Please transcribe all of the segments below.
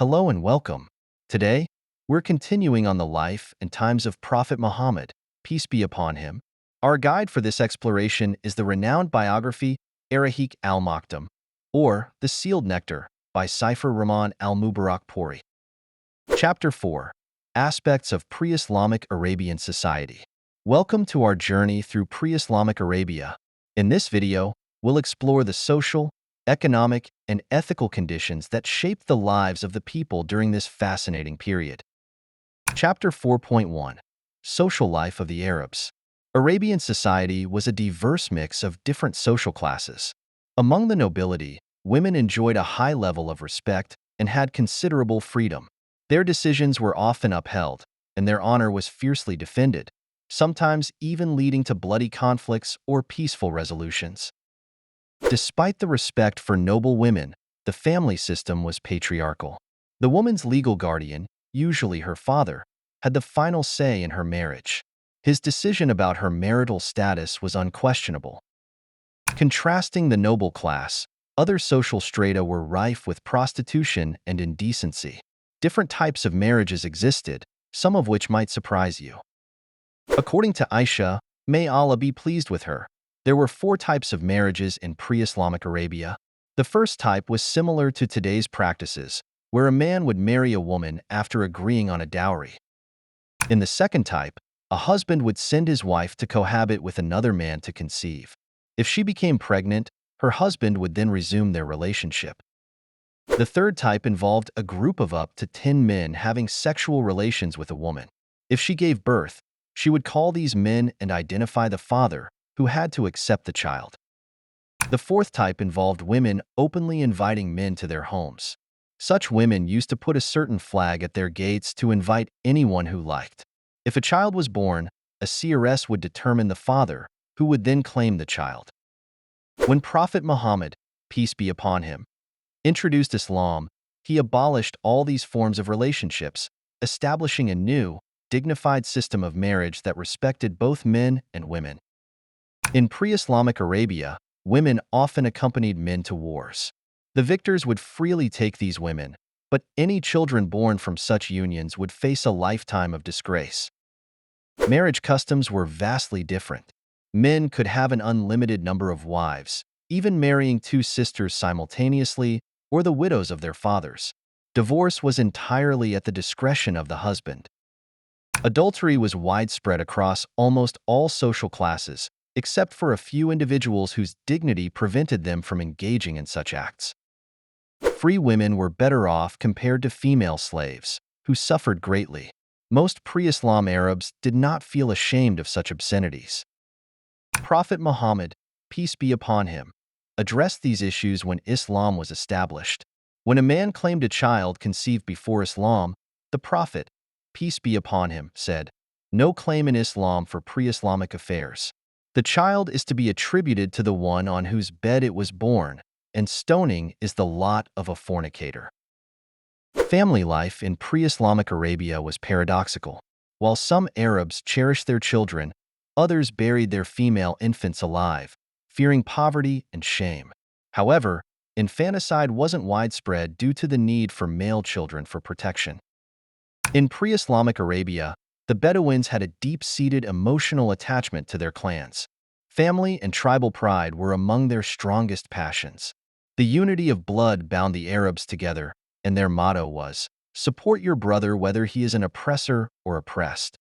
Hello and welcome. Today, we're continuing on the life and times of Prophet Muhammad, peace be upon him. Our guide for this exploration is the renowned biography Arahiq al-Maktum, or The Sealed Nectar, by Saifur Rahman al-Mubarak Puri. Chapter 4. Aspects of Pre-Islamic Arabian Society. Welcome to our journey through Pre-Islamic Arabia. In this video, we'll explore the social, economic, and ethical conditions that shaped the lives of the people during this fascinating period. Chapter 4.1. Social Life of the Arabs. Arabian society was a diverse mix of different social classes. Among the nobility, women enjoyed a high level of respect and had considerable freedom. Their decisions were often upheld, and their honor was fiercely defended, sometimes even leading to bloody conflicts or peaceful resolutions. Despite the respect for noble women, the family system was patriarchal. The woman's legal guardian, usually her father, had the final say in her marriage. His decision about her marital status was unquestionable. Contrasting the noble class, other social strata were rife with prostitution and indecency. Different types of marriages existed, some of which might surprise you. According to Aisha, may Allah be pleased with her, there were 4 types of marriages in pre-Islamic Arabia. The first type was similar to today's practices, where a man would marry a woman after agreeing on a dowry. In the second type, a husband would send his wife to cohabit with another man to conceive. If she became pregnant, her husband would then resume their relationship. The third type involved a group of up to 10 men having sexual relations with a woman. If she gave birth, she would call these men and identify the father, who had to accept the child. The fourth type involved women openly inviting men to their homes. Such women used to put a certain flag at their gates to invite anyone who liked. If a child was born, a seeress would determine the father, who would then claim the child. When Prophet Muhammad, peace be upon him, introduced Islam, he abolished all these forms of relationships, establishing a new, dignified system of marriage that respected both men and women. In pre-Islamic Arabia, women often accompanied men to wars. The victors would freely take these women, but any children born from such unions would face a lifetime of disgrace. Marriage customs were vastly different. Men could have an unlimited number of wives, even marrying 2 sisters simultaneously or the widows of their fathers. Divorce was entirely at the discretion of the husband. Adultery was widespread across almost all social classes, except for a few individuals whose dignity prevented them from engaging in such acts. Free women were better off compared to female slaves, who suffered greatly. Most pre-Islam Arabs did not feel ashamed of such obscenities. Prophet Muhammad, peace be upon him, addressed these issues when Islam was established. When a man claimed a child conceived before Islam, the Prophet, peace be upon him, said, "No claim in Islam for pre-Islamic affairs. The child is to be attributed to the one on whose bed it was born, and stoning is the lot of a fornicator." Family life in pre-Islamic Arabia was paradoxical. While some Arabs cherished their children, others buried their female infants alive, fearing poverty and shame. However, infanticide wasn't widespread due to the need for male children for protection. In pre-Islamic Arabia, the Bedouins had a deep-seated emotional attachment to their clans. Family and tribal pride were among their strongest passions. The unity of blood bound the Arabs together, and their motto was, "Support your brother whether he is an oppressor or oppressed."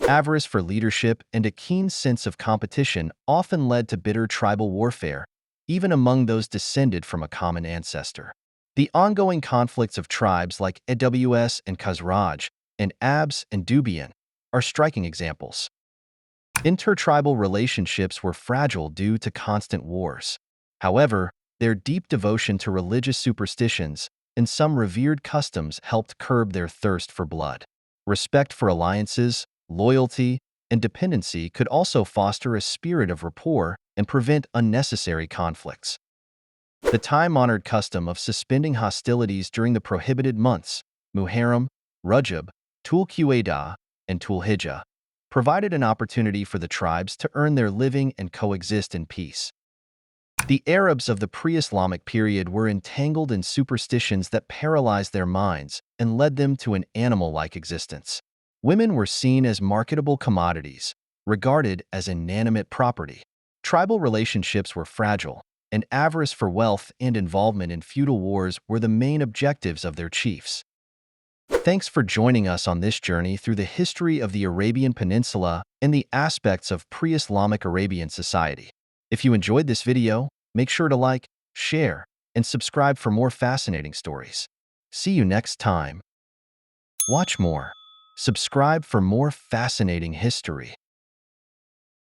Avarice for leadership and a keen sense of competition often led to bitter tribal warfare, even among those descended from a common ancestor. The ongoing conflicts of tribes like Aws and Khazraj, and Abs and Dubian, are striking examples. Intertribal relationships were fragile due to constant wars. However, their deep devotion to religious superstitions and some revered customs helped curb their thirst for blood. Respect for alliances, loyalty, and dependency could also foster a spirit of rapport and prevent unnecessary conflicts. The time-honored custom of suspending hostilities during the prohibited months, Muharram, Rajab, Dhul-Qaedah, and Dhul-Hijjah, provided an opportunity for the tribes to earn their living and coexist in peace. The Arabs of the pre-Islamic period were entangled in superstitions that paralyzed their minds and led them to an animal-like existence. Women were seen as marketable commodities, regarded as inanimate property. Tribal relationships were fragile, and avarice for wealth and involvement in feudal wars were the main objectives of their chiefs. Thanks for joining us on this journey through the history of the Arabian Peninsula and the aspects of pre-Islamic Arabian society. If you enjoyed this video, make sure to like, share, and subscribe for more fascinating stories. See you next time. Watch more. Subscribe for more fascinating history.